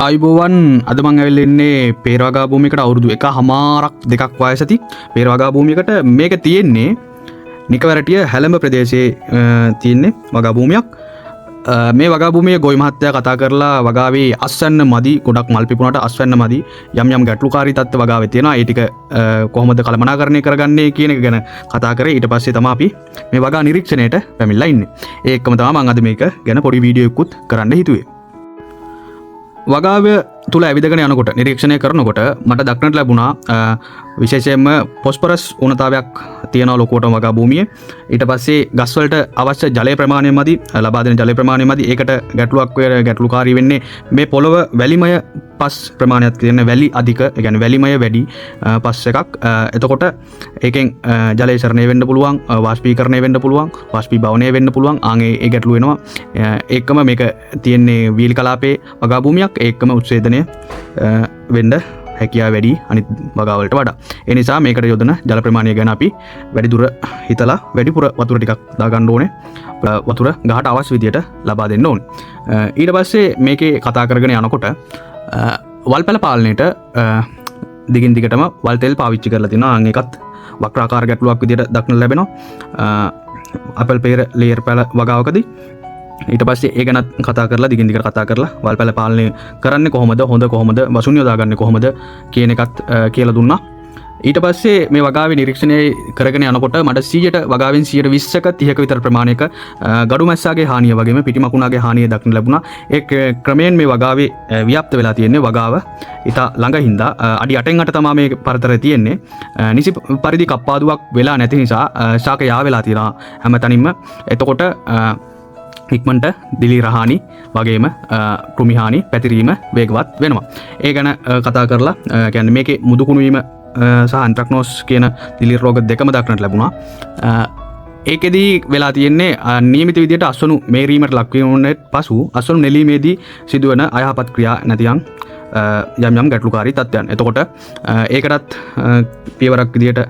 ආයුබෝවන් අද මං ඇවිල්ලා ඉන්නේ පේරවගා භූමියකට අවුරුදු 1.5ක් 2ක් වයස ඇති පේරවගා භූමියකට. මේක තියෙන්නේ නිකවැරටිය හැලඹ ප්‍රදේශයේ තියෙන්නේ වගා භූමියක්. මේ වගා භූමියේ ගොවි මහත්තයා කතා කරලා වගාවේ අස්වැන්න මදි ගොඩක් මල් පිපුණාට අස්වැන්න මදි යම් ගැටලුකාරී තත්ත්ව වගාවේ තියෙනවා. ඒ ටික කොහොමද කළමනාකරණය කරගන්නේ කියන එක ගැන කතා කරේ. ඊට පස්සේ තමයි අපි මේ වගා නිරීක්ෂණයට පැමිණලා ඉන්නේ. ඒකම තමයි මම අද මේක ගැන පොඩි වීඩියෝ එකකුත් කරන්න හිතුවේ. වගාව තුළ ඇවිදගෙන යනකොට නිරීක්ෂණය කරනකොට මට දක්නට ලැබුණා විශේෂයෙන්ම පොස්පරස් උණතාවයක් තියෙන ලොකුවට වගා භූමියේ. ඊට පස්සේ ගස්වලට අවශ්‍ය ජලය ප්‍රමාණය මදි, ලබා දෙන ජලය ප්‍රමාණය මදි. ඒකට ගැටලුකාරී වෙන්නේ මේ පොළව වැලිමය පස් ප්‍රමාණයක් තියෙන වැලි අධික, ඒ කියන්නේ වැලිමය වැඩි පස් එකක්. එතකොට ඒකෙන් ජලය සරණය වෙන්න පුළුවන්, වාෂ්පීකරණය වෙන්න පුළුවන්, වාෂ්පීභවනය වෙන්න පුළුවන්. ඒ ගැටලු වෙනවා. ඒකම මේක තියෙන්නේ වීලි කලාපයේ වගා භූමියක්. ඒකම උත්සේදනය වෙන්න හැකියාව වැඩි අනිත් වගාවලට වඩා. ඒ නිසා මේකට යොදන ජල ප්‍රමාණය ගැන අපි වැඩි දුර හිතලා වැඩිපුර වතුර ටිකක් දාගන්න ඕනේ. වතුර ගහට අවශ්‍ය විදියට ලබා දෙන්න ඕනේ. ඊට පස්සේ මේකේ කතා කරගෙන යනකොට වල්පැල පාලනයට දිගින් දිගටම වල් තෙල් පාවිච්චි කරලා තිනවා. ඒකත් වක්‍රාකාර ගැටලුවක් විදියට දක්නට ලැබෙනවා අපල් පෙර ලේයර් පැල වගාවකදී. ඊට පස්සේ ඒ ගැන කතා කරලා දිගින් දිගට කතා කරලා වල්පැල පාලනය කරන්නේ කොහොමද, හොඳ කොහොමද, වසුන් යොදාගන්නේ කොහොමද කියන එකත් කියලා දුන්නා. ඊට පස්සේ මේ වගාවේ නිරීක්ෂණය කරගෙන යනකොට මට 100ට වගාවෙන් 120ක 30ක විතර ප්‍රමාණයක ගඩු මැස්සාගේ හානිය වගේම පිටි මකුණාගේ හානිය දක්න ලැබුණා. ඒ ක්‍රමයෙන් මේ වගාවේ ව්‍යාප්ත වෙලා තියෙන්නේ. වගාව ඉතා ළඟ හින්දා අඩි 8න් 8 තමයි මේ පරතරය තියෙන්නේ. නිසි පරිදි කප්පාදුවක් වෙලා නැති නිසා ශාක යා වෙලා තියෙනවා හැමතැනින්ම. එතකොට ඉක්මනට දිලීර හානි වගේම කෘමි හානි පැතිරීම වේගවත් වෙනවා. ඒ ගැන කතා කරලා කියන්නේ මේකේ මුදුකුණු වීම සහ ඇන්ත්‍රැක්නෝස් කියන දිලීර රෝග දෙකම දක්නට ලැබුණා. ඒකෙදී වෙලා තියෙන්නේ නියමිත විදියට අස්වනු මේරීමට ලක්වීමට පසු අස්වනු නෙලීමේදී සිදුවන අයහපත් ක්‍රියා නැතිනම් යම් ගැටලුකාරී තත්ත්වයන්. එතකොට ඒකටත් පියවරක් විදියට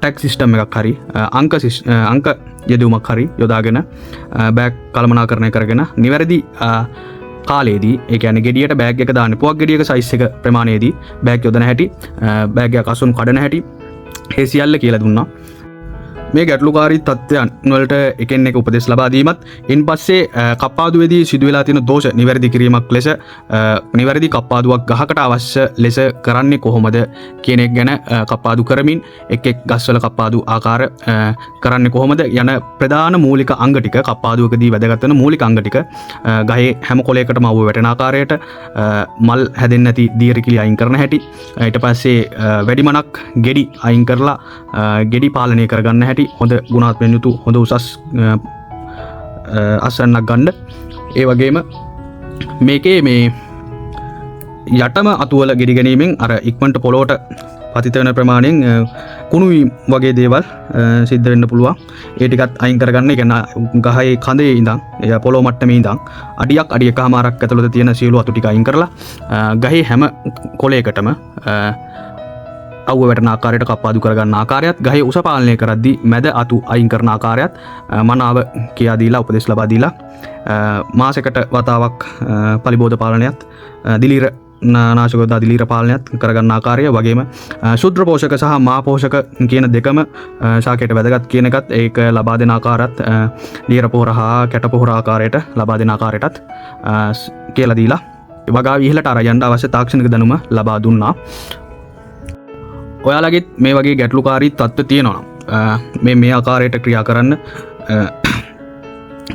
ටැග් සිස්ටම් එකක් හරි අංක යෙදවීමක් හරි යොදාගෙන බෑග් කළමනාකරණය කරගෙන නිවැරදි කාලයේදී, ඒ කියන්නේ ගෙඩියට බෑග් එක දාන්න පුවක් ගෙඩියක සයිස් එක ප්‍රමාණයේදී බෑග් යොදන හැටි, බෑග් එක අසුන් කඩන හැටි ඒ සියල්ල කියලා දුන්නා. මේ ගැටලුකාරී තත්ත්වයන් වලට එකින් එක උපදෙස් ලබා දීමත්, ඉන්පස්සේ කප්පාදුවේදී සිදු වෙලා තියෙන දෝෂ නිවැරදි කිරීමක් ලෙස නිවැරදි කප්පාදුවක් ගහකට අවශ්‍ය ලෙස කරන්නේ කොහොමද කියන එක ගැන කප්පාදු කරමින් එක් ගස්වල කප්පාදු ආකාර කරන්නේ කොහොමද යන ප්‍රධාන මූලික අංග ටික, කප්පාදුවකදී වැදගත් වෙන මූලික අංග ටික ගහේ හැම කොලයකටම අවුව වැටෙන ආකාරයට, මල් හැදෙන්නේ නැති දීර්ඝකිලි අයින් කරන හැටි, ඊට පස්සේ වැඩිමනක් ගෙඩි අයින් කරලා ගෙඩි පාලනය කරගන්න හැටි, හොඳ ගුණාත්මක යුතු හොඳ උසස් අස්වැන්නක් ගන්න. ඒ වගේම මේකේ මේ යටම අතුවල ගෙඩි ගැනීමෙන් අර ඉක්මනට පොළොවට පතිත වෙන ප්‍රමාණයෙන් කුණු වගේ දේවල් සිද්ධ වෙන්න පුළුවන්. ඒ ටිකත් අයින් කරගන්න. ඒ කියන්නේ ගහේ කඳේ ඉඳන් පොළොව මට්ටමේ ඉඳන් අඩියක් අඩි එකමාරක් ඇතුළත තියෙන සියලු අතු ටික අයින් කරලා ගහේ හැම කොළයකටම අවුව වැටෙන ආකාරයට කප්පාදු කරගන්න ආකාරයත්, ගහේ උස පාලනය කරද්දී මැද අතු අයින් කරන ආකාරයත් මනාව කියා දීලා උපදෙස් ලබා දීලා මාසයකට වතාවක් පලිබෝධ පාලනයත්, දිලීර නාශක දිලීර පාලනයත් කරගන්න ආකාරය වගේම ශුද්‍ර පෝෂක සහ මා පෝෂක කියන දෙකම ශාකයට වැදගත් කියන එකත් ඒක ලබා දෙන ආකාරات දියර පොහොර හා කැට පොහොර ආකාරයට ලබා දෙන ආකාරයටත් කියලා දීලා වගාව ඉහළට අරයන්ට අවශ්‍ය තාක්ෂණික දැනුම ලබා දුන්නා. ඔයාලගෙත් මේ වගේ ගැටලුකාරී තත්ත්ව තියෙනවා නම් මේ ආකාරයට ක්‍රියා කරන්න,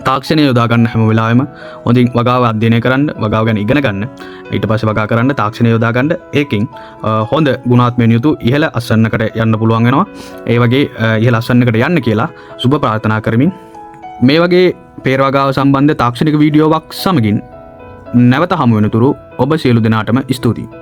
තාක්ෂණය යොදා ගන්න හැම වෙලාවෙම හොඳින් වගාව අධ්‍යයනය කරන්න, වගාව ගැන ඉගෙන ගන්න, ඊට පස්සේ වගා කරන්න තාක්ෂණය යොදා ගන්න. ඒකෙන් හොඳ ගුණාත්මක යුතු ඉහළ අස්වැන්නකට යන්න පුළුවන් වෙනවා. ඒ වගේ ඉහළ අස්වැන්නකට යන්න කියලා සුබ ප්‍රාර්ථනා කරමින් මේ වගේ පේර වගාව සම්බන්ධ තාක්ෂණික වීඩියෝවක් සමගින් නැවත හමු වෙනතුරු ඔබ සියලු දෙනාටම ස්තුතියි.